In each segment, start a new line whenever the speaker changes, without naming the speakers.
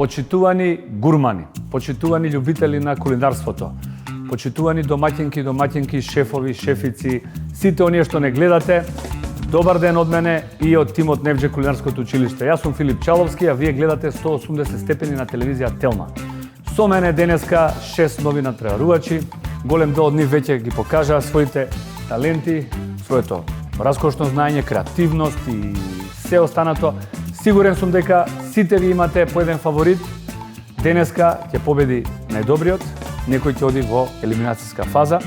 почитувани гурмани, почитувани љубители на кулинарството, почитувани домаќинки, шефови, шефици, сите оние што не гледате, добар ден од мене и од тимот Невџе кулинарското училиште. Јас сум Филип Чаловски, а вие гледате 180 степени на телевизија Телма. Со мене денеска 6 нови натпреварувачи. Голем дел од нив веќе ги покажаа своите таленти, своето раскошно знаење, креативност и се останато. Сигурен сум дека сите ви имате по еден фаворит. Денеска ќе победи најдобриот, некој ќе оди во елиминацијска фаза.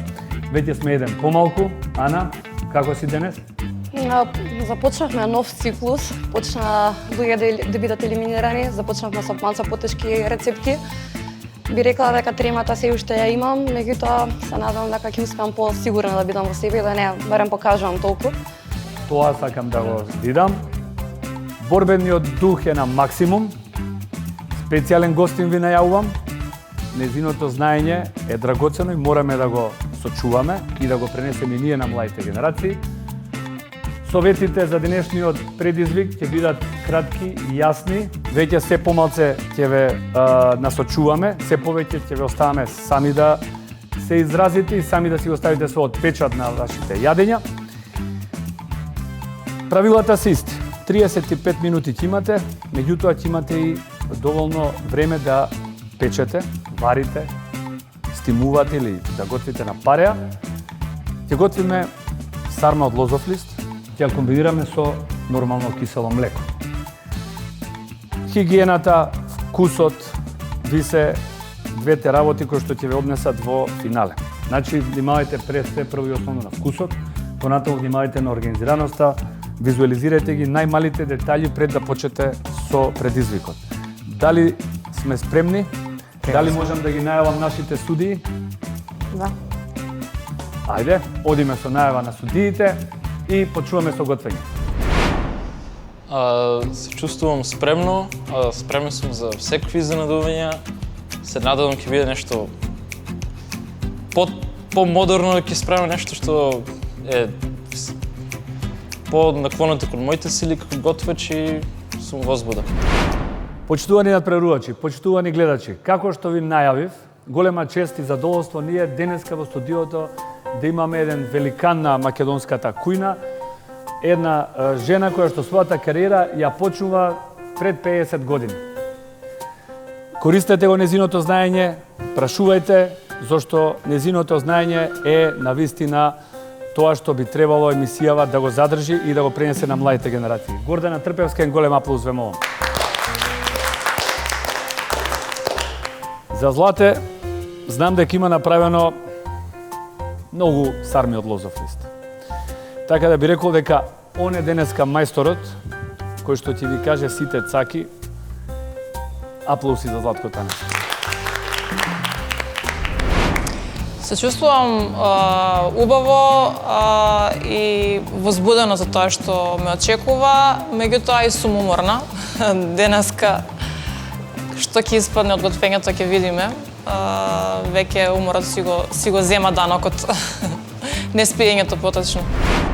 Веќе сме еден помалку. Ана, како си денес?
Започнавме нов циклус, почна луѓе да бидат елиминирани, започнавме со малку потешки рецепти. Би рекла дека тремата се уште ја имам, меѓутоа се надевам дека ќе успеам посигурна да бидам во себе и да не барем покажувам толку.
Тоа сакам да го видам. Борбениот дух е на максимум. Специјален гостин ви најавувам. Незиното знаење е драгоцено и мораме да го сочуваме и да го пренесеме и ние на младите генерации. Советите за денешниот предизвик ќе бидат кратки и јасни. Веќе се помалце ќе ве насочуваме, се повеќе ќе ве оставаме сами да се изразите и сами да си оставите својот печат на вашите јадења. Правилата се исти. 35 минути ќе имате, меѓутоа ќе имате и доволно време да печете, варите, стимувате или да готвите на пареа. Ќе готвиме сарма од лозов лист, ќе ја комбинираме со нормално кисело млеко. Хигиената, вкусот, ви се двете работи кои што ќе ве однесат во финале. Значи, внимавајте пред се прво и основно на вкусот, понатаму внимавајте на организираноста, визуализирајте ги најмалите детали пред да почнете со предизвикот. Дали сме спремни? Дали можам да ги најавам нашите судии?
Да.
Ајде, одиме со најава на судиите и почуваме со готвење.
Се чувствувам спремно, спремен сум за секакви изненадувања. Се надевам ќе биде нешто по-модерно, ќе спремам нешто што е по-наклонето кон моите сили како готвач и сум возбуден.
Почитувани надпреварувачи, почитувани гледачи, како што ви најавив, голема чест и задоволство ние денеска во студиото да имаме еден великан на македонската кујна, една жена која што својата кариера ја почнува пред 50 години. Користете го незиното знаење, прашувајте, зашто незиното знаење е навистина тоа што би требало емисијава да го задржи и да го пренесе на младите генерации. Гордана Трпевска, голем аплауз ве молам. За Злате, знам дека има направено многу сарми од лозов лист. Така да би рекол дека он е денеска мајсторот, кој што ќе ви каже сите цаки. Аплауси за Златко Танев.
Се чувствувам убаво и возбудено за тоа што ме очекува, меѓутоа и сум уморна. Денеска што ќе испадне од готвењето ќе видиме. Веќе уморот си го зема данокот. Неспиењето поточно.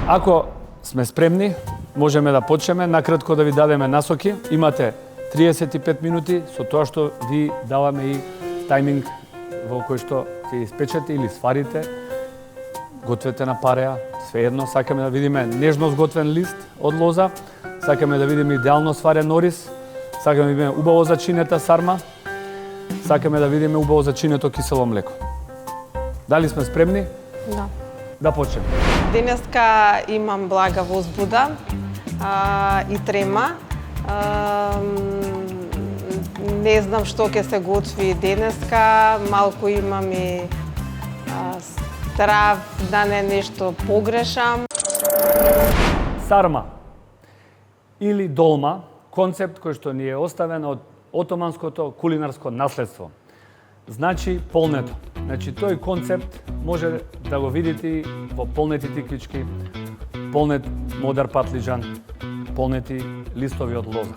Ако сме спремни, можеме да почнеме. Накратко да ви дадеме насоки. Имате 35 минути, со тоа што ви даваме и тајминг во кој што ќе испечете или сварите, гответе на пареа, свеедно. Сакаме да видиме нежно сготвен лист од лоза, сакаме да видиме идеално сварен ориз, сакаме да видиме убаво зачинета сарма, сакаме да видиме убаво зачинето кисело млеко. Дали сме спремни?
Да.
Да почнеме.
Денеска имам блага возбуда и трема. Не знам што ќе се готви денеска, малку имам и страв да не нешто погрешам.
Сарма или долма, концепт кој што ни е оставен од отоманското кулинарско наследство. Значи полнето. Значи тој концепт може да го видите во полнети тиквички, полнет модар патлиџан, полнети листови од лоза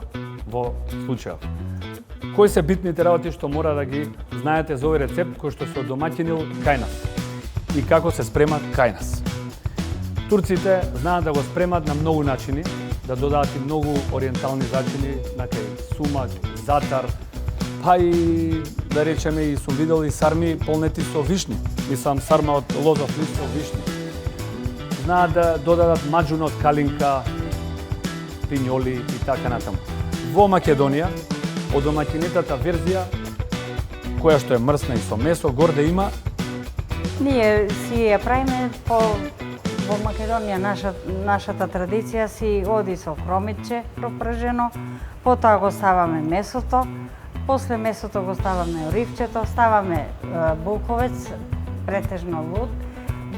во случајов. Кои се битните работи што мора да ги знаете за овој рецепт кој што се одомаќинил кај нас и како се спрема кај нас. Турците знаат да го спремат на многу начини, да додаат и многу ориентални зачини, сумак, затар, па и да речеме и сум видел и сарми полнети со вишни. Мислам сарма од лозов лист со вишни. Знаат да додадат маџуна од калинка, пињоли и така натаму. Во Македонија, од домаќинетата верзија, која што е мрсна и со месо, горде има.
Ние си ја правиме во Македонија, нашата традиција си оди со хромитче пропржено, потоа го ставаме месото, после месото го ставаме оривчето, ставаме булковец, претежно луд,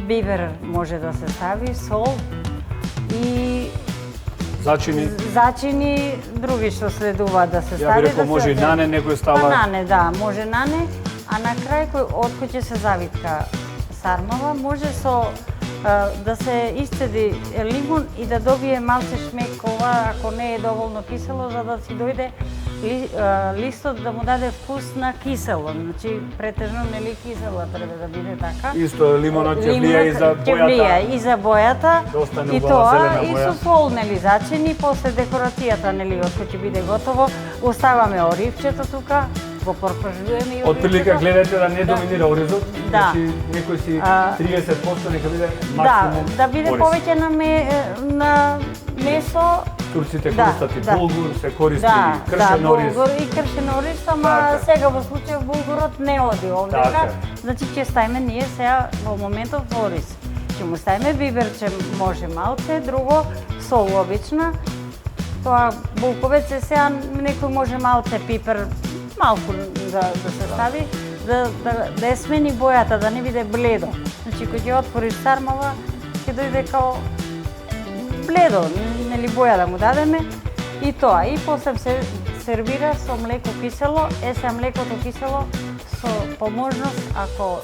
бибер може да се стави, сол и зачини, други што следуваат да се стави.
Ја би рекол може и нане, некој става.
Па нане, да, може нане, а на крај од кој ќе се завитка сармава, може со да се исцеди лимун и да добие малце шмекова, ако не е доволно кисело, за да си дојде листот да му даде вкус на кисело. Значи, претежно нели кисела треба да биде така.
Исто лимонот ќе влија и за бојата.
Ќе влија и за бојата. И тоа и со сол нели зачини, после декорацијата нели од кој ќе биде готово, оставаме оривчето тука, го пропржуваме и
од прилика гледате да не доминира оризот,
да.
Значи некој си 30% нека биде максимум.
Да биде повеќе на месо.
Турците користат и булгур, се користи и кршен ориз.
Да, булгур и кршен ориз, ама сега во случај булгурот не оди овдека. Значи ќе ставиме ние сега во моментов ориз. Ќе му ставиме биберче, може малце, друго сол обична. Тоа булковец е сега некој може малце пипер, малку да се стави, да ја смени бојата, да не биде бледо. Значи кога ќе отвориш сармава, ќе дојде као бледо, нели боја да му дадеме и тоа. И после се сервира со млеко кисело, сега млекото кисело со поможност, ако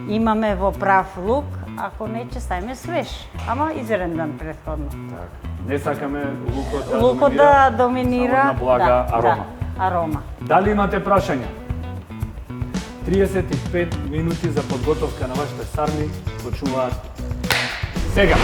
имаме во прав лук, ако не ќе ставиме свеж, ама изрендан претходно.
Не сакаме
лукот да доминира,
само на блага арома.
Арома.
Дали имате прашања? 35 минути за подготовка на вашите сарми почнуваат сега.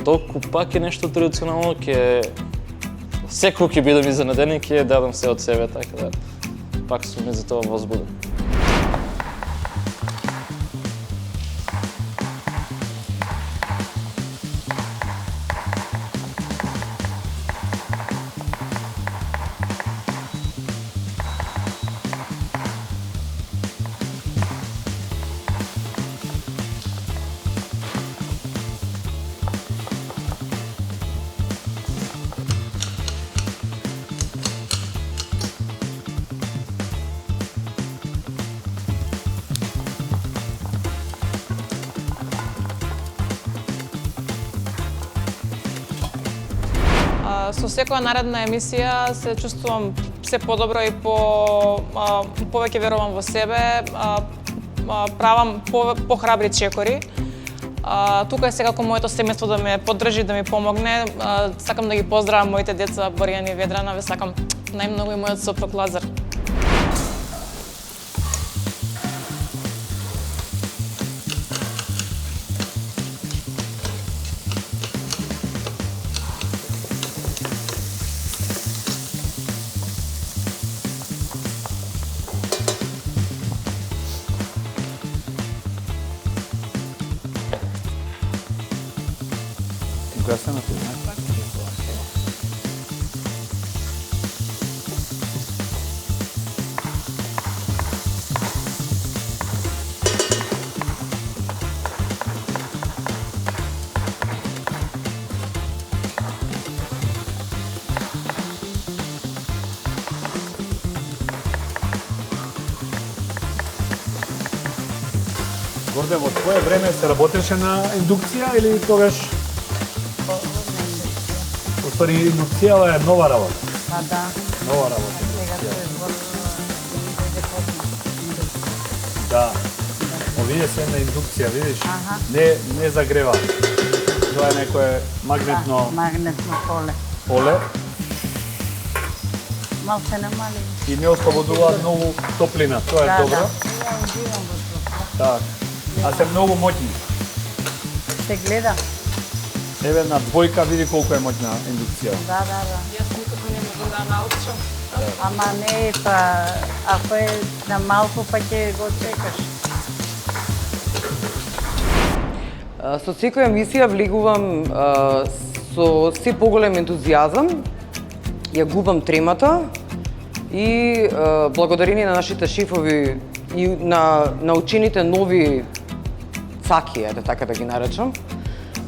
Толку пак е нешто традиционално, секој ќе бидам изненаден и ќе дадам се од себе, така да пак сум за тоа возбуден.
Со секоја наредна емисија се чувствувам се подобро и повеќе верувам во себе, правам похрабри чекори. Тука е секако моето семејство да ме поддржи, да ми помогне. Сакам да ги поздравам моите деца Боријан и Ведрана, ве сакам најмногу и мојот сопруг Лазар.
Гасената, знаеш? Горде, во твое време се работеше на индукција или тогаш? Уствари, индукцијава е нова работа.
Па да.
Нова работа.
Сега се
Да. Овие се на индукција, видиш?
Аха.
Не загрева. Тоа е некое магнетно
магнетно
поле
Малце намали.
и не ослободува многу топлина. Тоа е добро.
Да, ја уживам во тоа.
Так. А се многу моќни.
Се гледа.
Еве на двојка види колку е моќна индукција.
Да.
Јас никако не можам да научам.
Ама не, па ако е на малку, па ќе го чекаш.
Со секоја емисија влегувам со се поголем ентузијазам, ја губам тремата и благодарение на нашите шефови и на научените нови цаки, ете така да ги наречам,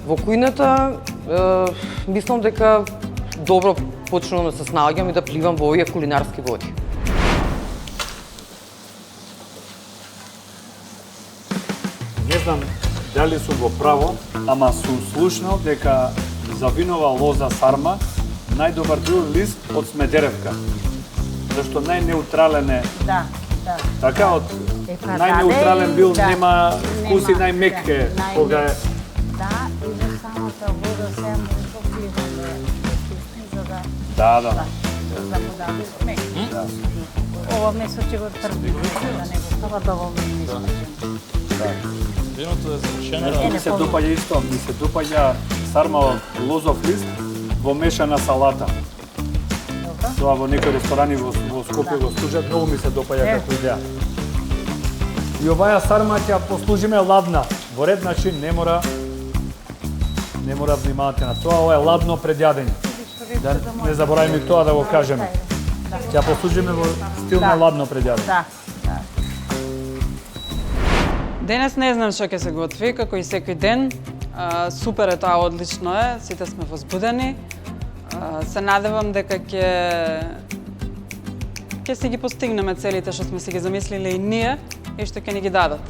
во кујната мислам дека добро почнувам да се снаоѓам и да пливам во овие кулинарски води.
Не знам дали сум во право, ама сум слушнал дека за винова лоза сарма најдобар бил лист од Смедеревка. Зашто најнеутрален е,
Да.
така од
Па
најнеутрален бил,
да.
нема вкус и најмек е кога е.
Да, и за самата вода се може да вливам да чистим за да
Да.
да му даде смек. Ова месо ќе го трпи, да не го става доволно смешно.
Виното е завршено.
Ми се допаѓа исто, ми се допаѓа сарма од лозов лист во мешана салата. Тоа во некои ресторани во Скопје го служат, многу ми се допаѓа како идеја. И оваа сарма ќе послужиме ладна. Во ред начин не мора внимавате на тоа, ова е ладно пред јадење. Да не забораваме тоа да го кажеме. Ќе послужиме во стил на ладно пред јадење.
Да.
Денес не знам што ќе се готви, како и секој ден. Супер е тоа, одлично е, сите сме возбудени. Се надевам дека ќе си ги постигнеме целите што сме си ги замислиле и ние и што ќе ни ги дадат.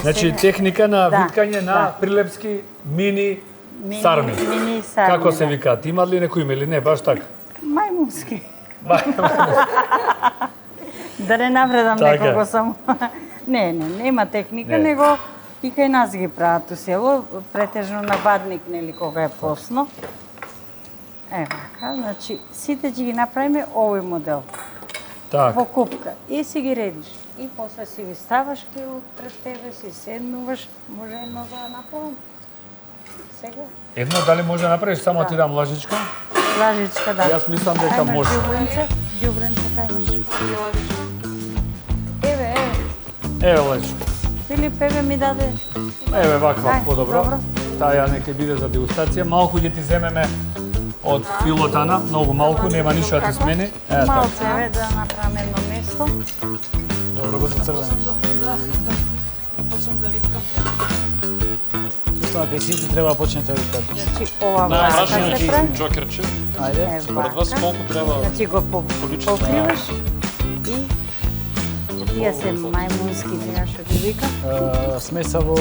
Значи техника на
Да,
викање на
да.
прилепски мини сарми.
Мини сарми.
Како се
да.
викаат? Имат ли некој име или не? Баш така.
Мајмунски. Да не навредам
Така.
некого само. Не, нема техника,
Не.
него и кај нас ги прават у село, претежно на бадник, нели, кога е посно. Вака, значи, сите ќе ги направиме овој модел.
Так.
Во купка. И си ги редиш. И после си ги ставаш пред тебе, си седнуваш, може едно да направам. Сега?
Едно дали може да направиш, само ти дам лажичка.
Лажичка, да.
Јас мислам дека
Ајмаш
може.
ѓубренце тај имаш. Еве,
Еве лажичка.
Филип, еве ми даде.
Еве ваква
Ај,
подобро.
добро.
Таја нека биде за дегустација. Малку ќе ти земеме од филотана, многу малку, нема ништо да ти смени. Така.
Малце, еве да направиме едно место.
Добро го за црвено.
Почнам да виткам.
Тоа кај сите треба да почнете да викате.
Значи, ова вака
Прашање
се прави.
джокерче.
Ајде.
Според вас колку треба
Значи го
количество?
покриваш и тие се мајмунски, сега што ги вика.
Смеса во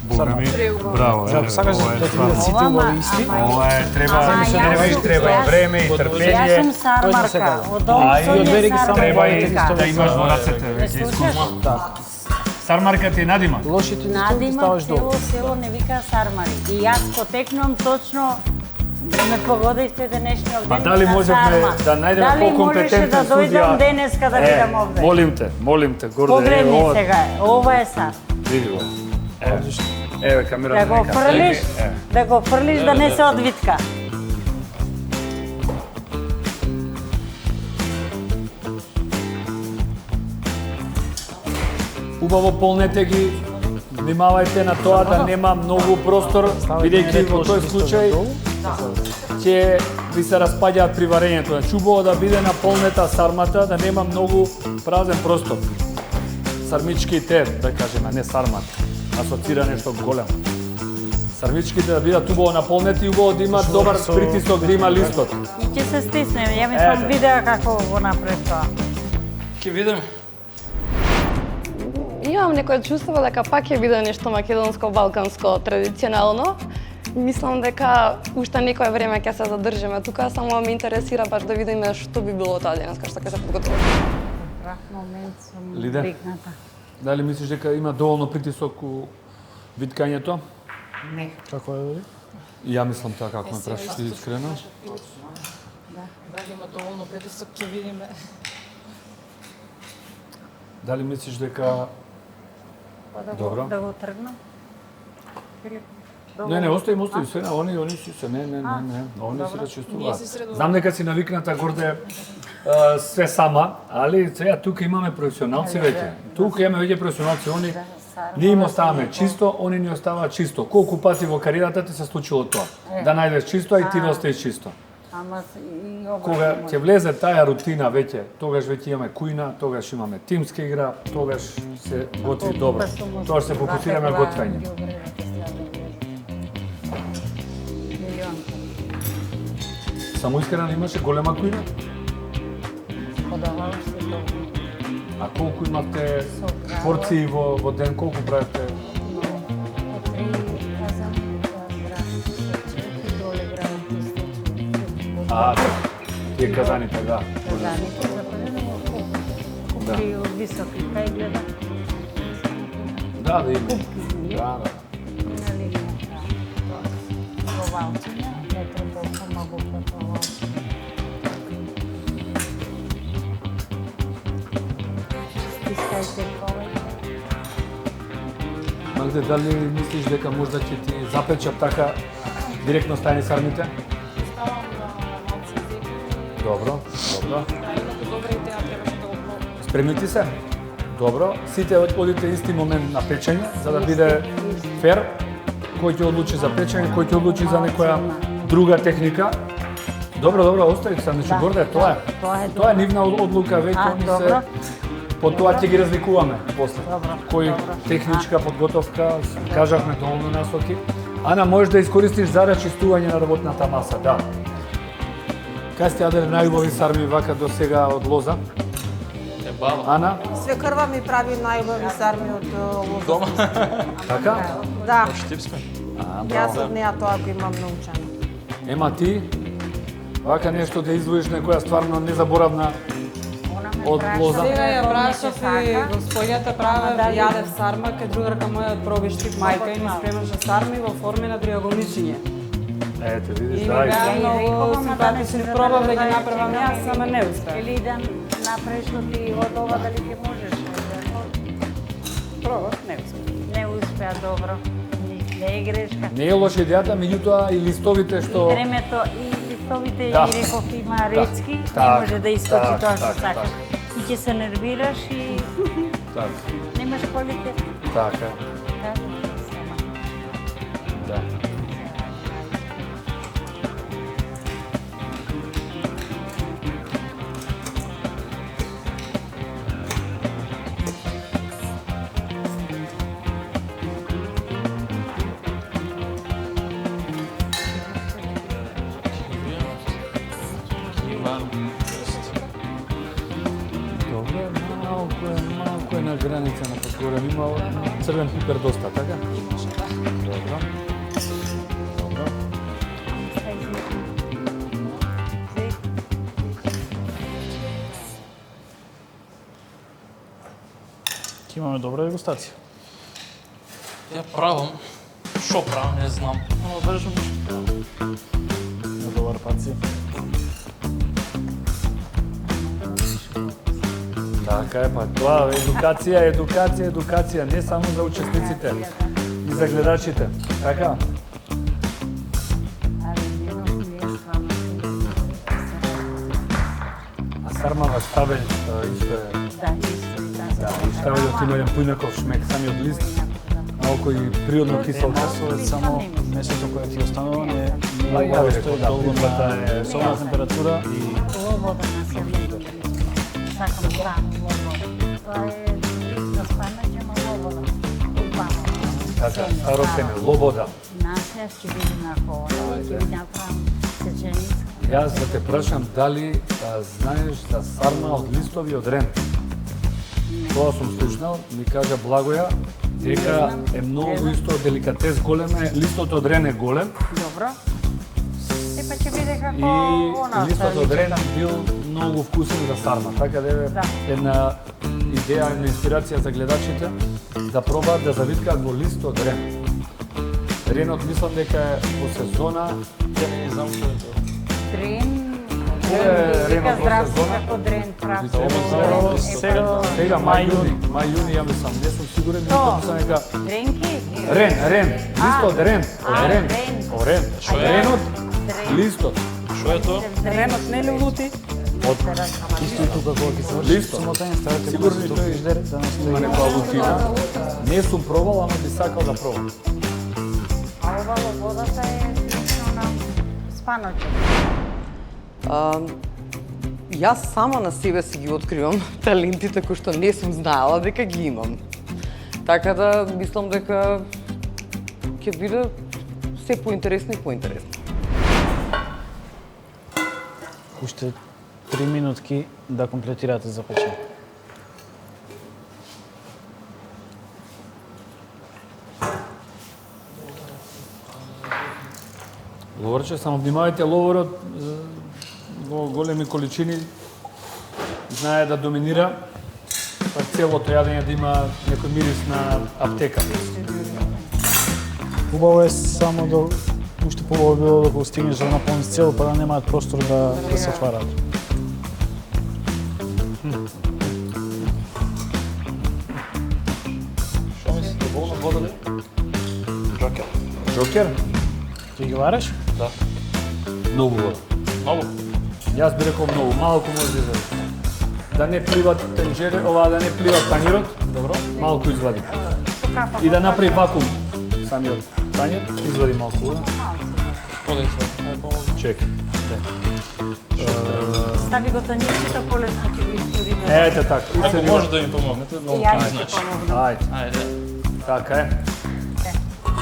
Бога ми. Браво.
За сакаш да ти бидат сите
Ова,
убави исти.
Ова е треба,
Ама јас
треба и
јас-
време и
Јас
трпение.
сум сармарка, од
А
овој
и
сон
од
е
береги само
Треба и
сармарка.
да имаш во рацете
Не
веќе
слушаш?
искуство. Сармарка ти е надима.
Лошите исто ги
Надима
ставаш долу.
цело село не вика сармари. И јас потекнувам точно ме погодивте денешниот ден.
Па дали
на
можевме
сарма.
да најдеме
Дали
покомпетентен
можеше да
судија?
дојдам денеска да видам овде?
Молим те, Горде.
Погледни
ова-
сега, ова е сар.
Види го. Еве камерата.
Да го
нека.
фрлиш,
Еве.
да го фрлиш да не се одвитка.
Убаво полнете ги. Внимавајте на тоа да нема многу простор, бидејќи во тој случај ќе ви се распаѓаат при варењето. Значи убаво да биде наполнета сармата, да нема многу празен простор. Сармичките, да кажеме, не сармата, асоцира нешто големо. Сармичките да бидат убаво наполнети и убаво да имат добар притисок, да има листот.
И ќе се стисне, ја мислам видеа како го направи тоа.
Ќе видиме.
И Имам некој чувство дека пак ќе биде нешто македонско-балканско традиционално. Мислам дека уште некое време ќе се задржиме тука, само ме интересира баш да видиме што би било таа денеска, што ќе се подготвува.
Прав момент сум
Лиде?
бригната.
Дали мислиш дека има доволно притисок у виткањето?
Не.
Како е?
Ја мислам така како ме прашаш искрено.
Дали има доволно притисок, ќе видиме.
Дали мислиш дека Добро.
Да го тргнам?
Не, остави се, они си се, не, они се рачистуваат. Знам дека си навикната горде све сама, али сега тука имаме професионалци веќе. Тука имаме веќе професионалци, ние им оставаме чисто, они ни оставаат чисто. Колку пати во кариерата ти се случило тоа? Да најдеш чисто, а и ти да оставиш чисто.
Ама и
Кога ќе влезе таа рутина веќе, тогаш веќе имаме кујна, тогаш имаме тимска игра, тогаш се готви добро. Тогаш се фокусираме на готвење. Само искрено имаше голема кујна? А колку имате порции во ден, колку правите? Тие казаните, да.
Казаните за и од високи кај гледа.
Да, да има. Да.
Нали, провалчиња, не треба помагу провал. Стискајте повеќе.
Магде, дали мислиш дека можда ќе ти запечат така директно стајни сармите? Добро. Спремити се? Добро. Сите одите исти момент на печење, за да биде фер. Кој ќе одлучи за печење, кој ќе одлучи за некоја друга техника. Добро, остави се, значи горде, тоа е. Тоа е нивна одлука, веќе они се... По тоа ќе ги разликуваме после. Кој техничка подготовка, кажавме доволно насоки. Ана, можеш да искористиш за рачистување на работната маса, да. Кај сте јаделе најубави сарми вака до сега од лоза?
Баба.
Ана?
Свекрва ми прави најубави сарми од лоза.
Дома?
Така?
Да,
Штип сме.
јас од неа тоа го имам научено.
Ема ти, вака нешто да издвоиш некоја стварно незаборавна од лоза?
Сега ја прашав и господјата праве, јадев сарма, кај другарка моја од пробиштик мајка и ми спремаше сарми во форми на триаголничиња.
Ете, видиш,
И ми
дај.
беа многу симпатични, пробав да ги направам јас, ама не успеа.
Или да направиш ти од ова дали ќе можеш?
Пробав, не успеа.
Не успеа добро. Не е грешка.
Не е лоша идејата, меѓутоа и листовите што...
Времето и листовите
Да.
и реков има речки, не
Так,
може да искочи
так,
тоа што
так,
сакаш. И ќе се нервираш и
Така,
немаш квалитет.
така, да. Добро, малку е на граница на подгоре. Има црвен пипер доста, така? Добро. Добро.
Ќе имаме добра дегустација.
Ја правам. Шо правам, не знам.
Ама брзо на добар паци.
Така е, па тоа едукација, не само за учесниците, и за гледачите. Така? А сармава штабел исто е. Да, и штабелот има еден пујнаков шмек, самиот лист, малку и природно кисел.
Масове само месото кое ти останува не
ја ви
стои
реков, да,
долго
пипата
на
е
собна температура и
Слобода на себе. Сакам рано слобода. Тоа е на спанање на слобода.
така, старостене, лобода.
Нас ќе биде на хора, ќе ви направам сеченица.
Јас да те прашам дали знаеш за сарма од листови од рент?
Не.
тоа сум слушнал, ми кажа Благоја дека е многу исто деликатес голем е, листот од рен е голем.
Добро. Па ќе биде како
и
она.
листот од рен бил многу вкусен за сарма, така да е една идеја, една инспирација за гледачите да пробаат да завиткаат во лист од рен. Ренот мислам дека е во сезона,
Ја не знам што е тоа.
Дрен.
ренот во сезона.
Како дрен прав.
Сега мај јуни ја мислам, не сум сигурен, мислам дека
Дренки?
рен, листот од рен, рен. Ренот, листот.
Што е тоа?
Ренот не ли лути?
Исто и тука кога ќе се врши
Листот.
смотање, ставате
Сигурно
го
тој
издер да не
има
стои.
некоја лутина. Не сум пробал, ама би сакал да пробам.
А ова во водата е лично на спаноче.
Јас сама на себе си ги откривам талентите кои што не сум знаела дека ги имам. Така да мислам дека ќе биде се поинтересно и поинтересно.
Уште 3 минутки да комплетирате за печење.
Ловорче, само внимавајте, ловорот во големи количини знае да доминира, па целото јадење да има некој мирис на аптека.
Убаво е само да уште побаво било да го стигнеш да наполниш цел, па да немаат простор да се отвараат.
Што мислите, волна вода ли? Джокер.
Джокер?
Ќе ги вареш?
Да.
Многу вода.
Многу.
Јас би рекол многу, малку може да извади. Да не пливат тенџере, да не пливат панирот, добро, малку извади. И да направи вакуум самиот панир, извади малку вода.
Оди се.
Чекай.
Стави го танjevcето, полесно ќе го истуриме.
Ете така.
Ако може да ми помогнете, многу
Ја
ми
ќе
значи.
помогнам.
Ајде,
Ајде.
така е.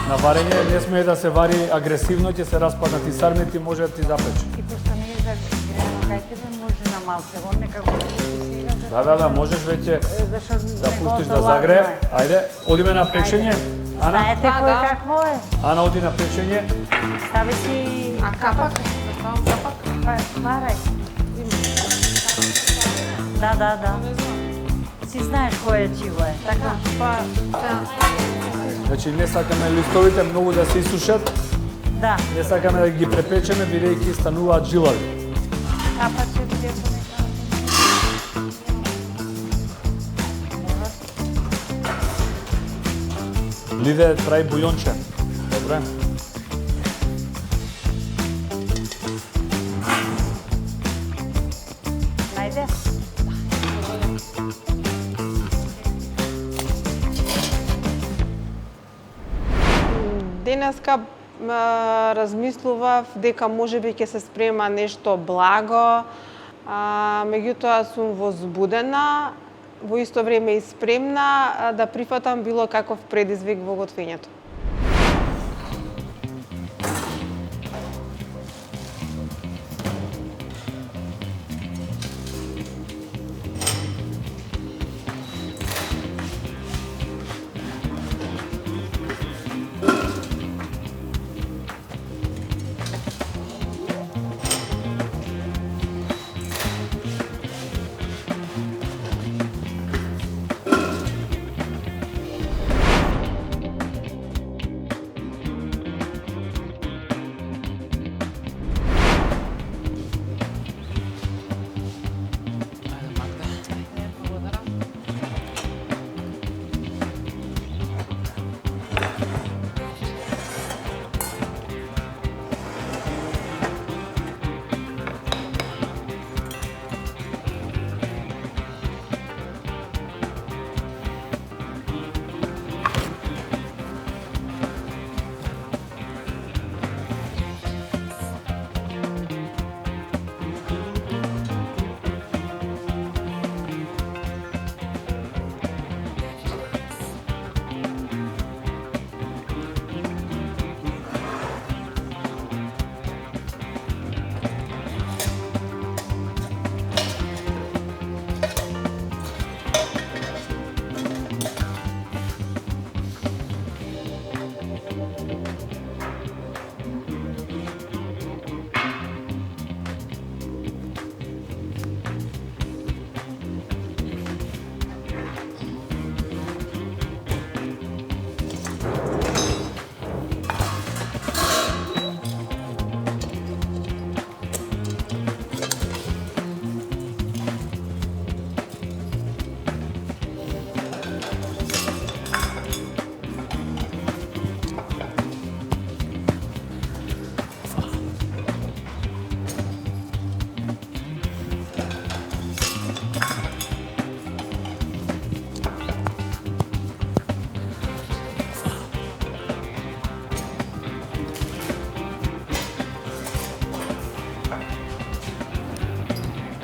На варење не сме да се вари агресивно, ќе се распаднат и сармите, може да ти запече.
И пошто не е загрено, кајте да може на малце, он некако сега
Да, можеш веќе
зашто
да пуштиш да загрее. Ајде, одиме на печење. Ана,
Знаете кој какво е?
Ана оди на печење.
Стави си...
А капак? Да ставам капак?
Па, варај. Да. Си знаеш кој е чиво е, така?
Па,
Значи не сакаме листовите многу да се исушат,
Да.
не сакаме да ги препечеме бидејќи стануваат жилави.
Капаче ти е понекако.
Ливе прави бујонче. Добре.
Најде?
денеска размислував дека можеби ќе се спрема нешто благо, меѓутоа сум возбудена, во исто време и спремна да прифатам било каков предизвик во готвењето.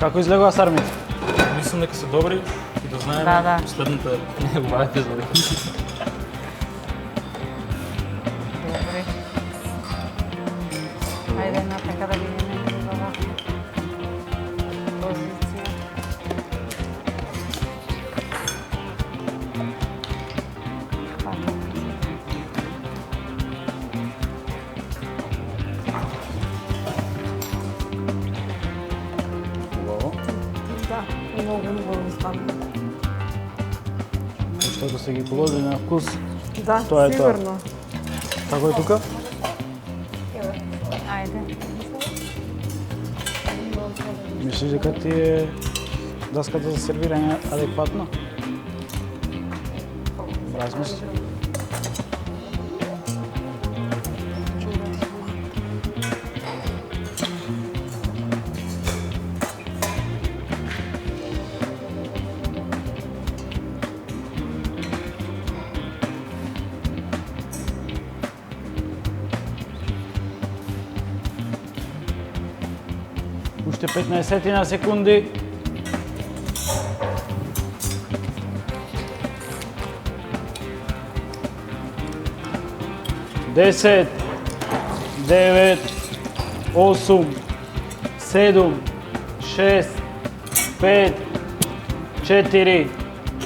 Како излегува сармите?
Мислам дека се добри и да знаеме
Да.
последната негова епизода.
Добре. Ајде натака да видиме негова позиција.
Убаво.
Многу стана.
Што ако се ги положи на вкус,
Да,
тоа е тоа.
сигурно.
Како е тука?
Ајде.
Мислиш дека ти е даската за сервирање адекватно? Размисли. Уште 15 на секунди. Десет, 9, 8, 7, 6, 5, 4,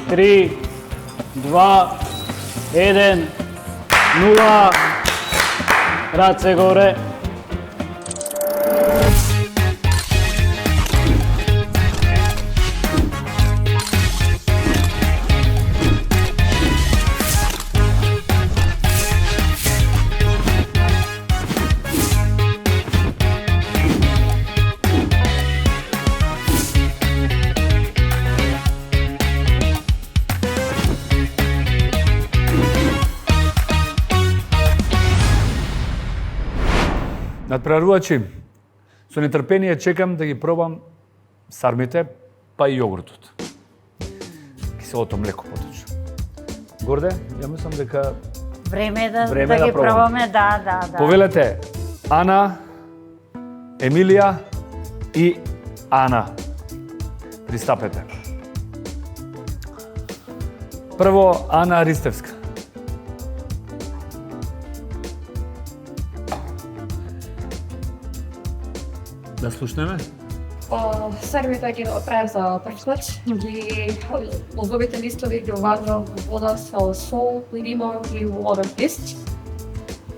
3, 2, 1, 0. Раце горе.
Надпреварувачи, со нетрпение чекам да ги пробам сармите, па и јогуртот. Киселото млеко поточно. Горде, ја мислам дека
Време е да
Време
да
да
ги
пробаме.
пробаме, да.
повелете Ана, Емилија и Ана. Пристапете. Прво Ана Ристевска. Да слушнеме?
Сармите ги правам за прв пат. Ги лозовите листови ги уварвам во вода со сол, лимон и воден лист.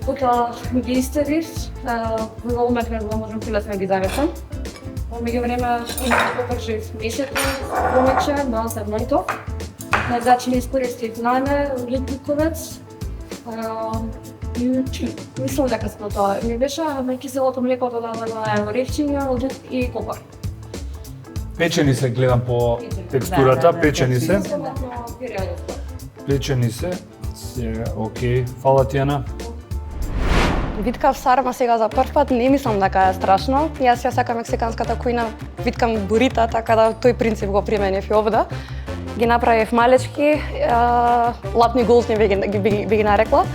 Потоа ги истериш, во момент го можам прилесно ги завесам. Во меѓувреме покршив мешето, промече, мал се монтов. Зачини искористив нане, литниковец. Мислам дека се тоа ми беше, на киселото млеко додадено оревчиња, луѓе и копар.
Печени се, гледам по текстурата,
Да.
печени се. Печени се. Сега, окей. Фала ти, Ана.
Виткав сарма сега за прв пат, не мислам дека е страшно. Јас ја сакам мексиканската кујна, виткам бурита, така да тој принцип го применив и овде. Ги направив малечки, лапни голтни би ги нарекла.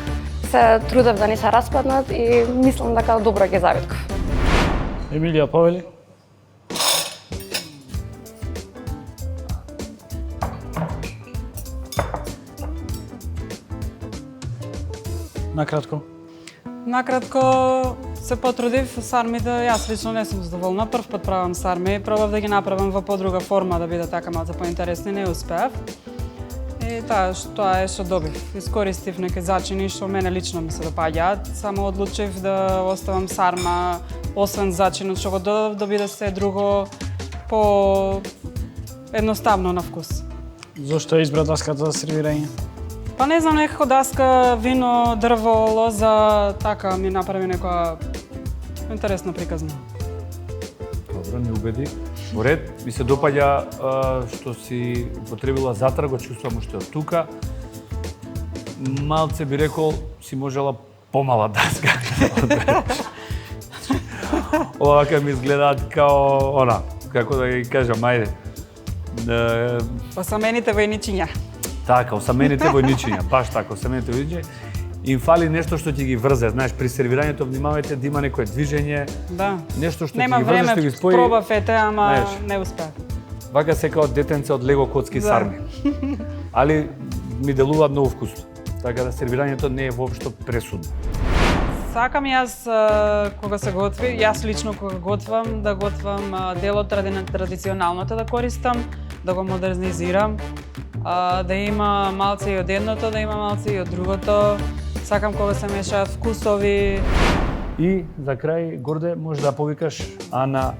Се трудев да не се распаднат и мислам дека добро ги завиткав.
Емилија, повели? Накратко.
Накратко се потрудив сармите, јас лично не сум задоволна. Прв пат правам сарми, пробав да ги направам во подруга форма да биде така малку поинтересни, не успеав. И тоа е што добив. Искористив неки зачини што мене лично ми се допаѓаат. Само одлучив да оставам сарма, освен зачинот што го додав, да биде се друго по едноставно на вкус.
Зошто избра даската за сервирање?
Па не знам, некако даска, вино, дрво, лоза, така ми направи некоја интересна приказна.
Добро, не убеди. Во ред, ми се допаѓа што си потребила затра, го чувствувам уште од тука. Малце би рекол, си можела помала даска. Овака ми изгледаат као, како да ги кажам, ајде.
Осамените војничиња.
Така, осамените војничиња, баш така, осамените војничиња. им фали нешто што ќе ги врзе. Знаеш, при сервирањето внимавајте да има некое движење,
Да.
нешто што
Нема
ќе ги врзе,
време,
што ги спои.
пробав ете, ама
Знаеш.
не успеа.
Вака се као детенце од лего коцки сарми. Али ми делуваат многу вкусно. Така да сервирањето не е воопшто пресудно.
Сакам јас кога се готви, јас лично кога готвам, да готвам дел од традиционалното да користам, да го модернизирам, да има малце и од едното, да има малце и од другото. Сакам кога се мешаат вкусови.
И за крај, Горде, може да повикаш Ана.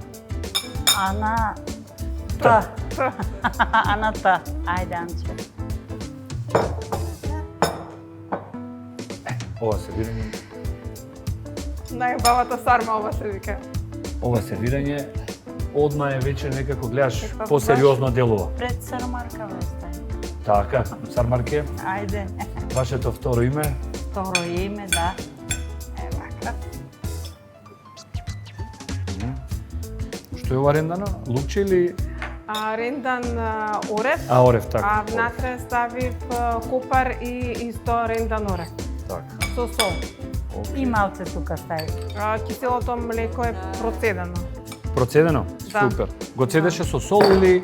Ана Та. Ана Та. Ајде, Анче.
Ова сервирање.
Најбавата сарма ова се вика.
Ова сервирање одма е вече некако гледаш
Каква
посериозно делува.
Пред Сармарка весте.
Така, Сармарке,
Ајде.
вашето второ име.
Второ име, да. Вака.
Што е ова рендано? Лукче или
Рендан орев,
орев, така.
а внатре ставив копар и исто рендан орев.
Така.
Со сол.
И малце тука стави.
Киселото млеко е процедено.
Процедено?
Да.
Супер. Го цедеше со сол или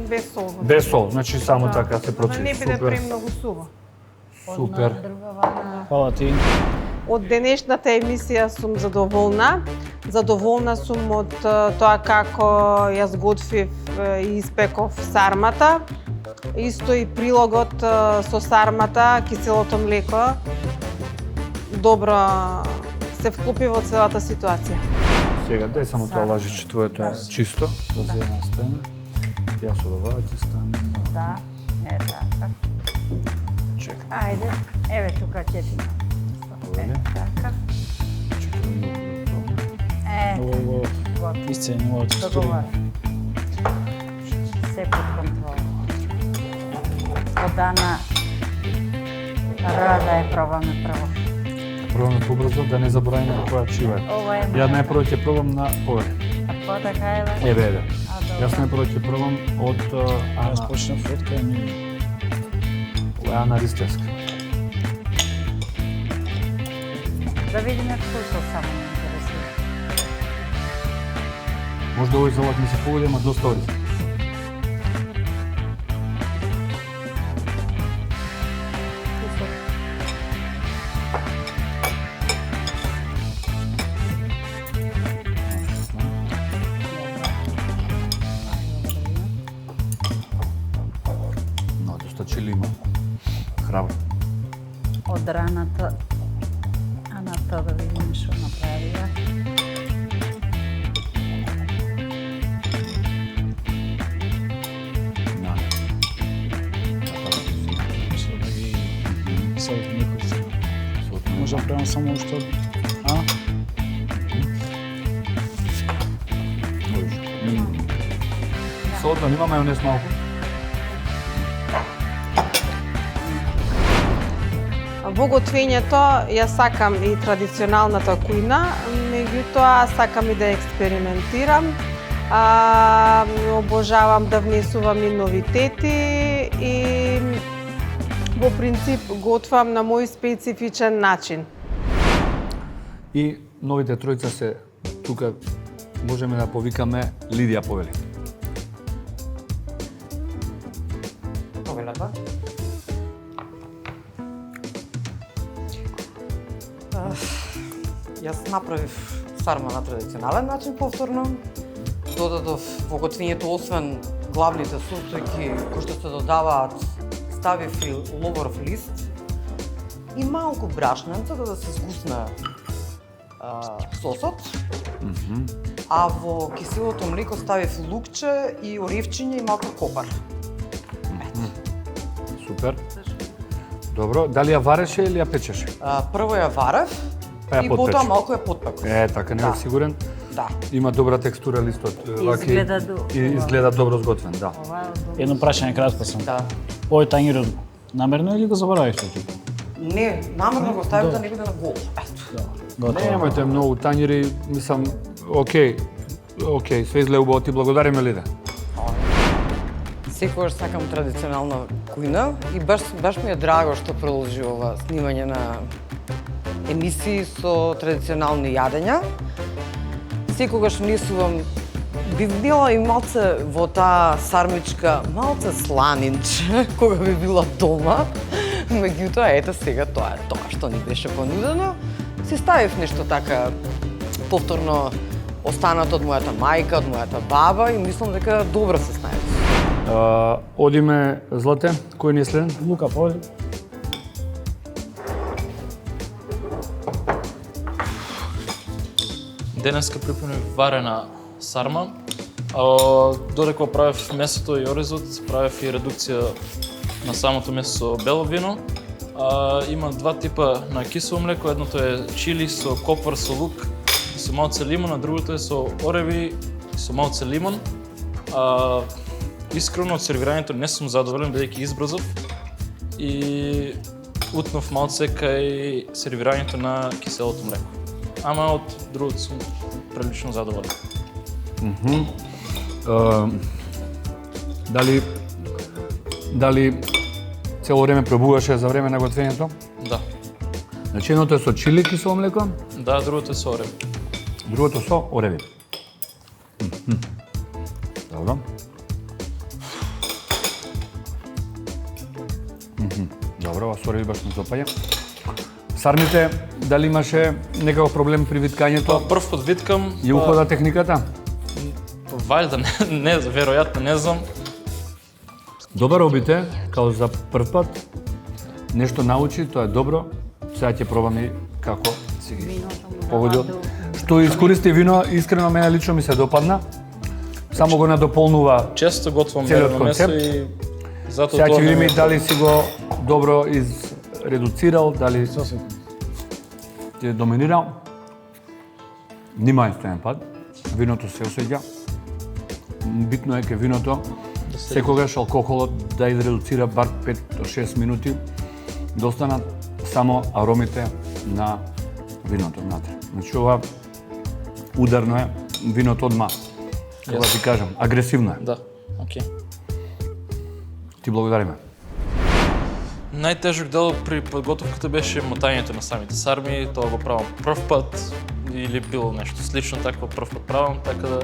Без сол.
без сол? Значи само
Да.
така се
Да
процеди.
не биде
Супер.
премногу суво.
Супер.
Фала ти.
Од денешната емисија сум задоволна. Задоволна сум од тоа како јас готвив и испеков сармата. Исто и прилогот со сармата, киселото млеко. Добро се вклопи во целата ситуација.
Сега, дај само тоа лажиче твоето е чисто.
Да се настане. Јас од оваа ќе стане.
Да, е така.
Чекай.
Ајде, еве тука ќе ти. Е, така. Е,
Ово
готово.
исценува чисто.
Договор. Се под контрола. Од Ана Рада е пробаме прво.
Пробаме побрзо да не забораваме која чива е.
Ова е
Ја најпрво ќе пробам на ове.
Ако така е, бе?
Еве.
А, добро.
Јас најпрво ќе пробам од
Јас
Ана.
почнав од кај мене.
Ова е Ана Ристевска.
Да видиме вкусот само ме интересира.
Може да овој залак ми се погоди, ама доста ориз. Но доста чили има. Храбро.
Од раната Аната да видиме што направила.
Со да ги се од некој. Може да правам само уште. А?
Солодно, нема мајонез малку?
Во готвењето јас сакам и традиционалната кујна, меѓутоа сакам и да експериментирам. Обожавам да внесувам и новитети и во принцип готвам на мој специфичен начин.
И новите тројца се тука, можеме да повикаме Лидија Повели.
Повелата. Јас направив сарма на традиционален начин повторно. Додадов во готвењето освен главните состојки кои што се додаваат, ставив и ловоров лист и малку брашненце за да се згусне сосот. А во киселото млеко ставив лукче и оривчиња и малку копар.
Супер. Добро, дали ја вареше или ја печеше?
Прво ја варев
Па ја
и потоа
потпече.
малку ја потпеков.
Така не бев
Да.
сигурен.
Да.
Има добра текстура листот.
Изгледа
и изгледа добро сготвен, да.
Ова е од
Едно прашање кратко само.
Да.
Овој тањир намерно или го заборавивте тука?
Не, намерно го ставив да не биде на гол. Ето.
Готово.
Немајте многу тањири, мислам, окей, све изгледа убаво, ти благодариме Лиде.
Секогаш сакам традиционална кујна и баш ми е драго што продолжи ова снимање на емисии со традиционални јадења. Секогаш внесувам, би била и малце во таа сармичка, малце сланинче, кога би била дома. Меѓутоа, ете сега тоа е тоа што ни беше понудено. Си ставив нешто така повторно останато од мојата мајка, од мојата баба и мислам дека добро се снајде.
Одиме, Злате, кој ни е следен?
Лука, поди.
Денеска припремив варена сарма. Додека правев месото и оризот, правев и редукција на самото месо со бело вино. Има два типа на кисело млеко, едното е чили со копар, со лук и со малце лимон, а другото е со ореви и со малце лимон. Искрено од сервирањето не сум задоволен, бидејќи избрзав и утнав малце кај сервирањето на киселото млеко. Ама од другото сум прилично задоволен.
Дали цело време пробуваше за време на готвењето?
Да.
Значи едното е со чили кисело млеко?
Да, другото е со ореви.
Другото со ореви. Добро. Добро, ова со ореви баш ми допаѓа. Сармите, дали имаше некаков проблем при виткањето?
Прв пат виткам.
Ја ухода техниката?
Вајда, не, веројатно, не знам.
Добар обите, као за прв пат, нешто научи, тоа е добро. Сега ќе пробам и како си ги погодил. Што искористи вино, искрено мене лично ми се допадна. Само го надополнува
Често готвам
целиот
верено месо
концепт.
и затоа
Сега ќе
тоа
видиме
ми е-
дали си го добро изредуцирал, дали ќе доминирал. Нима единствен пат. Виното се осеќа. Битно е ке виното секогаш алкохолот да изредуцира бар 5 до 6 минути, да останат само аромите на виното внатре. Значи ова ударно е, виното одма, како да ти кажам, агресивно е.
Да, окей.
Ти благодариме.
Најтежок дел при подготовката беше мотањето на самите сарми, тоа го правам прв пат или било нешто слично такво прв пат правам, така да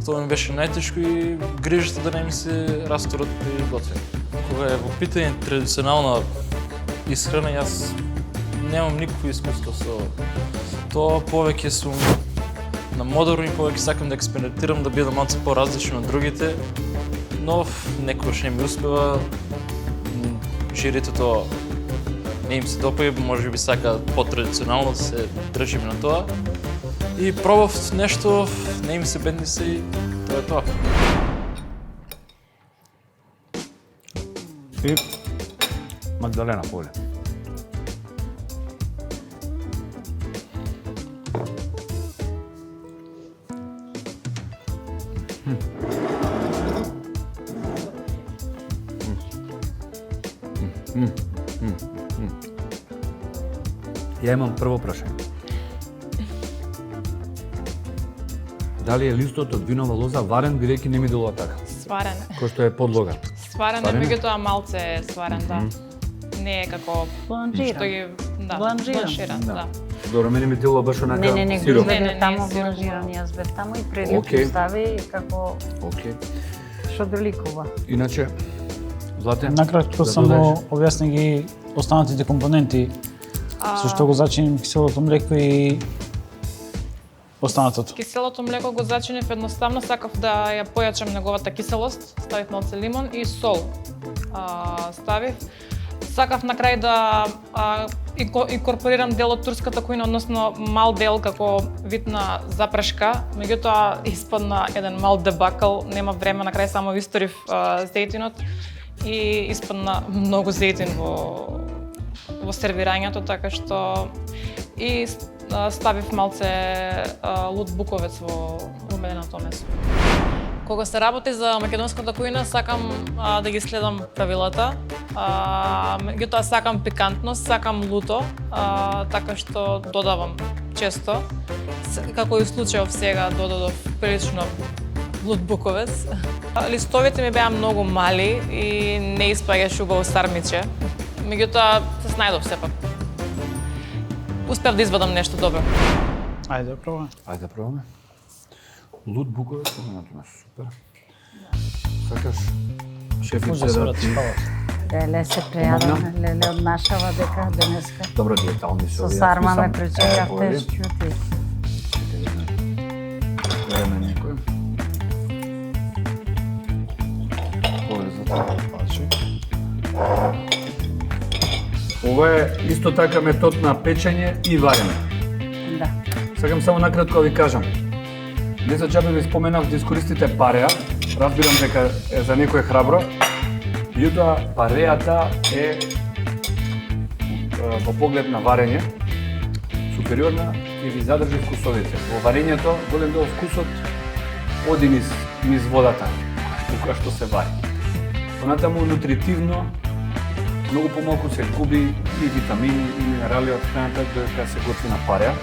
тоа ми беше најтешко и грижата да не ми се растурат при готвење. Кога е во питање традиционална исхрана, јас немам никакво искуство со тоа, повеќе сум на модерно и повеќе сакам да експериментирам, да бидам малку поразличен од другите, но некогаш не ми успева. Жирите тоа не им се допаѓа, може би сака по-традиционално да се држиме на тоа. И пробав нешто, не им се бендиса и тоа е тоа.
И Магдалена Поле. Ја имам прво прашање. Дали е листот од винова лоза варен, бидејќи не ми делува така?
Сварен.
Кој што е подлога.
Сварен е,
Сварен е?
меѓутоа малце е сварен, да. Не е како
Бланжиран.
што ги бланширан, да.
Добро, мене ми делува баш онака
Не,
сироп.
го
Не,
бев таму
сироп.
бланжиран, јас бев таму и преди
Окей.
постави како
Океј.
што доликува.
Иначе, Злате?
Накратко
да
само
додадеш?
објасни ги останатите компоненти со што го зачиним киселото млеко и останатото.
Киселото млеко го зачинив едноставно, сакав да ја појачам неговата киселост, ставив малце лимон и сол. Ставив. Сакав на крај да инкорпорирам дел од турската кујна, односно мал дел како вид на запрашка, меѓутоа испадна еден мал дебакл, нема време, на крај само историв зејтинот и испадна многу зејтин во сервирањето, така што и ставив малце лут буковец во меденото месо. Кога се работи за македонската кујна, сакам да ги следам правилата. Меѓутоа сакам пикантност, сакам луто, така што додавам често. Како и случајов сега додадов прилично лутбуковец. Листовите ми беа многу мали и не испаѓаше убаво сармиче. Меѓутоа се снајдов сепак. Успев да извадам нешто добро.
Ајде, пробаме.
Ајде да пробаме. Лут буковец, супер. Сакаш шефице
Може да се вратиш палат.
Леле се прејадаме, леле однашава дека денеска.
Добро диетални се
Со
овие.
сарма ме пречекавте, чути.
Време некој. Повели за тоа. Ова е исто така метод на печење и варење.
Да.
Сакам само накратко да ви кажам. Не за џабе ви споменав да искористите пареа. Разбирам дека е за некој храбро. Меѓутоа, пареата е во поглед на варење супериорна и ви задржи вкусовите. Во варењето голем дел вкусот оди низ водата, кога што се вари. Понатаму нутритивно многу помалку се губи и витамини и минерали од храната додека се готви на пареа.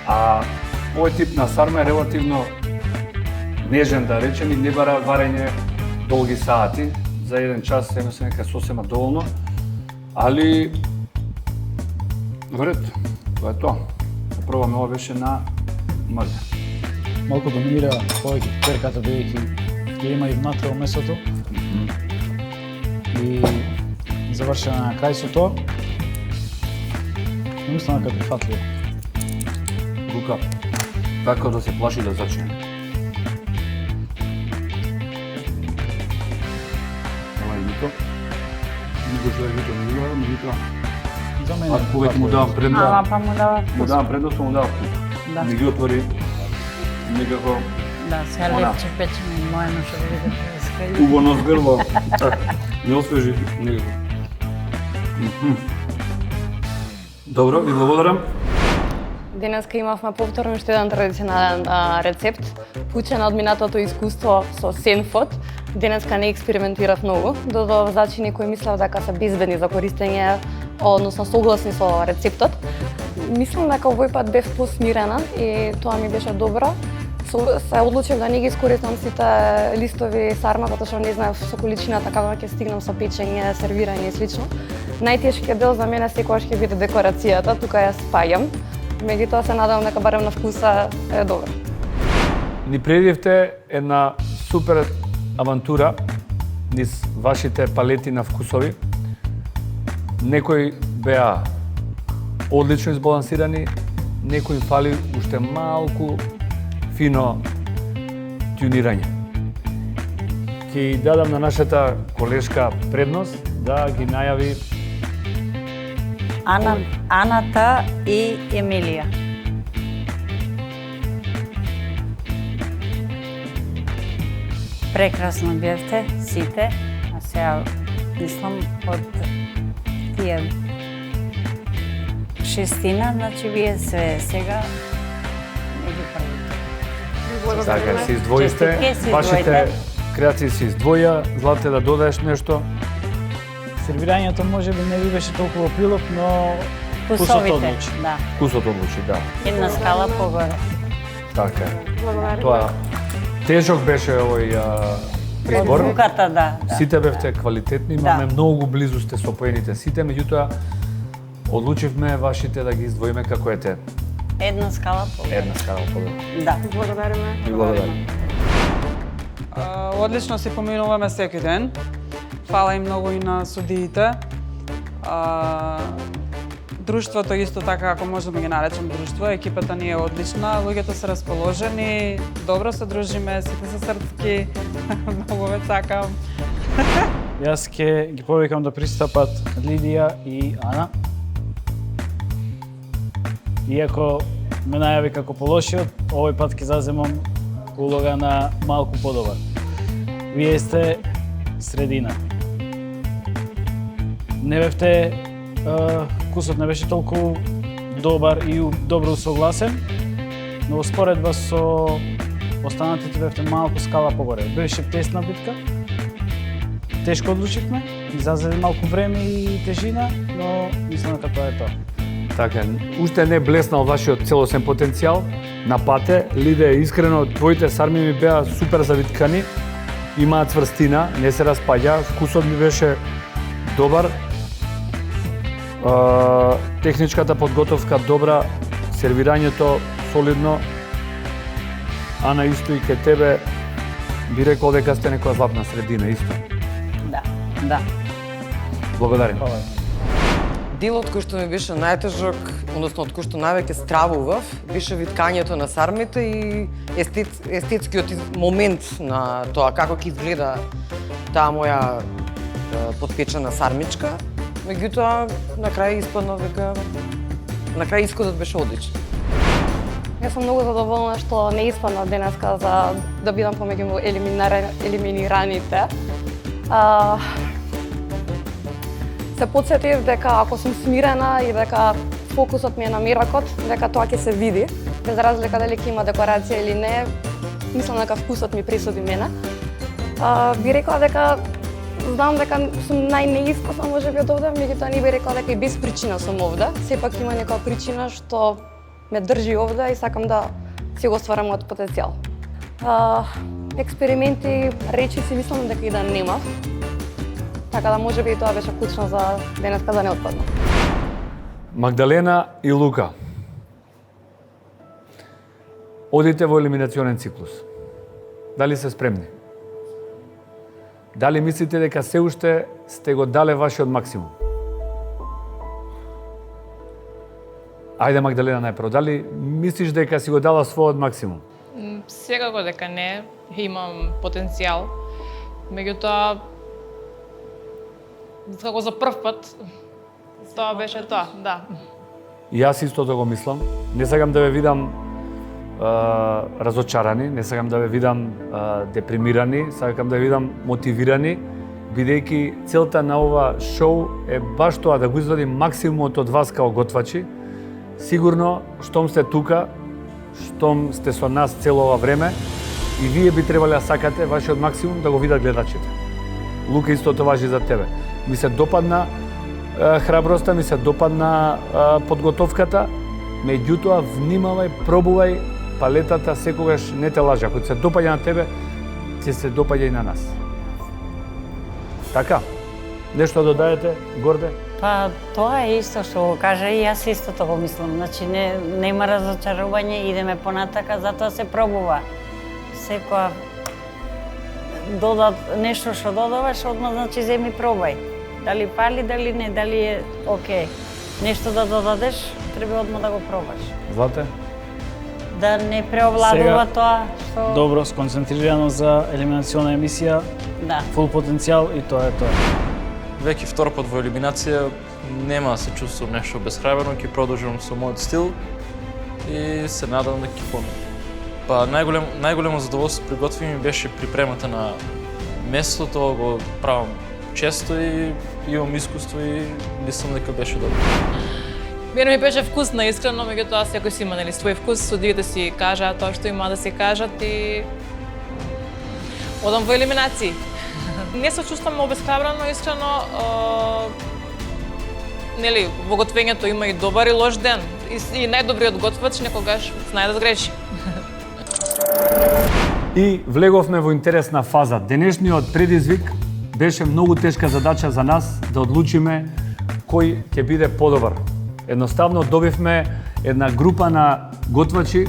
А овој тип на сарма е релативно нежен, да речем, и не бара варење долги сати. За еден час се мислам дека сосема доволно, али вред, тоа е тоа. Да пробаме, ова беше на мрде.
Малку доминира повеќе перката, бидејќи ја има и внатре во месото. И завршена на крај со тоа. Мислам дека прифатливо.
Лука, како да се плаши да зачине. Ова е вито. Никој што е вито не било, меѓутоа.
За мене.
Аз повеќе му давам предност.
Ама па му дава
Му давам предност, му давам вкус.
Да.
Не ги отвори некако
Да, сега
Она.
лепче печење и мојно што го видите.
убано с грло. Не освежи некако. Добро, ви благодарам.
Денеска имавме повторно уште еден традиционален рецепт, пучен од минатото искуство со сенфот. Денеска не експериментирав многу, додо зачини кои мислев дека се безбедни за користење, односно согласни со рецептот. Мислам дека овој пат бев посмирена и тоа ми беше добро. Се одлучив да не ги искористам сите листови сарма, затоа што не знаев со количината како ќе стигнам со печење, сервирање и слично. Најтешкиот дел за мене секогаш ќе биде декорацијата, тука ја спаѓам. Меѓутоа се надевам дека барем на вкуса е добро.
Ни предивте една супер авантура низ вашите палети на вкусови. Некои беа одлично избалансирани, некои им фали уште малку фино тюнирање. Ќе дадам на нашата колешка предност да ги најави
Аната и Емилија. Прекрасно бевте сите, а сега мислам од тие шестина, значи вие све сега меѓу првите.
Така, се издвоите,
Честитке, се
вашите
издвоите.
креации се издвоја, Злате да додаеш нешто.
Сервирањето може би не ви беше толку прилог, но вкусот
Вкусовите,
одлучи.
да.
Вкусот одлучи, да.
Една скала погоре.
Така е. Тоа тежок беше овој
Од
избор.
звуката, да.
Сите бевте квалитетни, имаме многу близу сте со поените сите, меѓутоа одлучивме вашите да ги издвоиме како ете.
Една скала погоре.
Една скала подобро.
Да.
Благодариме.
Ви благодарам.
Одлично се поминуваме секој ден. Фала и многу и на судиите. Друштвото исто така, ако можеме ги наречем друштво, екипата ни е одлична, луѓето се расположени, добро се дружиме, сите се срцки, многу ве сакам.
Јас ќе ги повикам да пристапат Лидија и Ана. Иако ме најави како полошиот, овој пат ќе заземам улога на малку подобар. Вие сте средина. Не бевте, вкусот не беше толку добар и добро усогласен, но во споредба со останатите бевте малку скала погоре. Беше тесна битка, тешко одлучивме, изазеде малку време и тежина, но мислам дека тоа е тоа.
Така, уште не блеснал вашиот целосен потенцијал. На пате, Лиде, искрено, твоите сарми ми беа супер завиткани, имаат цврстина, не се распаѓа, вкусот ми беше добар, техничката подготовка добра, сервирањето солидно, Ана исто и ке тебе би рекол дека сте некоја златна средина исто.
Да.
Благодарам.
Делот кој што ми беше најтежок, односно од кој што највеќе стравував, беше виткањето на сармите и естетскиот момент на тоа како ќе изгледа таа моја подпечена сармичка. Меѓутоа, на крај испадна дека на крај исходот беше одличен.
Јас сум многу задоволна што не испаднав денеска за да бидам помеѓу елиминираните. Се потсетив дека ако сум смирена и дека фокусот ми е на миракот, дека тоа ќе се види, без разлика дали ќе има декорација или не, мислам дека вкусот ми присуди мене. Би рекла дека знам дека сум најнеиспосна можеби од овде, меѓутоа не би рекла дека и без причина сум овде. Сепак има некоја причина што ме држи овде и сакам да си го стварам мојот потенцијал. Експерименти, речици, мислам дека и да немав. Така да можеби и тоа беше клучно за денеска да не отпадна.
Магдалена и Лука. Одите во елиминационен циклус. Дали се спремни? Дали мислите дека се уште сте го дале вашиот максимум? Ајде Магдалена најпрво, дали мислиш дека си го дала својот максимум?
Секако дека не, имам потенцијал. Меѓутоа, како за прв пат, тоа беше тоа, да.
И јас истото го мислам. Не сакам да ве видам разочарани, не сакам да ве видам депримирани, сакам да ве видам мотивирани, бидејќи целта на ова шоу е баш тоа да го извади максимумот од вас као готвачи. Сигурно, штом сте тука, штом сте со нас цело ова време, и вие би требале да сакате вашиот максимум да го видат гледачите. Лука, истото важи за тебе. Ми се допадна храброста, ми се допадна подготовката, меѓутоа внимавај, пробувај, палетата секогаш не те лаже. Ако се допаѓа на тебе, ќе се допаѓа и на нас. Така? Нешто додаете, Горде?
Па тоа е исто што го кажа и јас истото го мислам. Значи нема разочарување, идеме понатака, затоа се пробува. Секоја додат нешто што додаваш, одма значи земи пробај. Дали пали, дали не, дали е окей. Нешто да додадеш, треба одма да го пробаш.
Злате?
Да не преовладува тоа што...
Добро, сконцентрирано за елиминациона емисија,
Да.
фул потенцијал и тоа е тоа.
Веќе втор пат во елиминација нема да се чувствувам нешто безхрабрено, ќе продолжувам со мојот стил и се надам дека ќе поминам. Па најголемо задоволство при готвење ми беше припремата на месото, тоа го правам често и имам искуство и мислам дека беше добро.
Мене ми беше вкусно, искрено, меѓутоа секој си има нели свој вкус, судиите си кажаат тоа што има да се кажат и одам во елиминации. Не се чувствам обесхрабрено, искрено, нели, во готвењето има и добар и лош ден. И најдобриот готвач некогаш знае да сгреши.
И влеговме во интересна фаза. Денешниот предизвик беше многу тешка задача за нас да одлучиме кој ќе биде подобар. Едноставно добивме една група на готвачи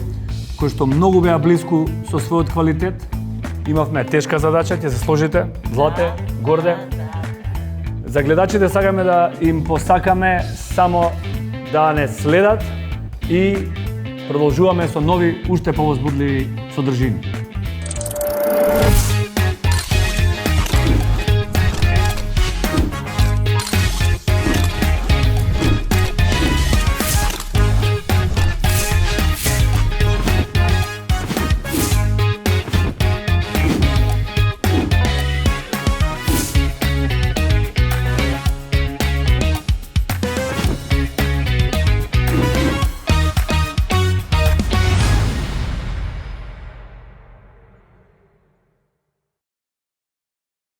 кои што многу беа блиску со својот квалитет. Имавме тешка задача, ќе се сложите, Злате, Горде. За гледачите сакаме да им посакаме само да не следат и продолжуваме со нови, уште повозбудливи содржини.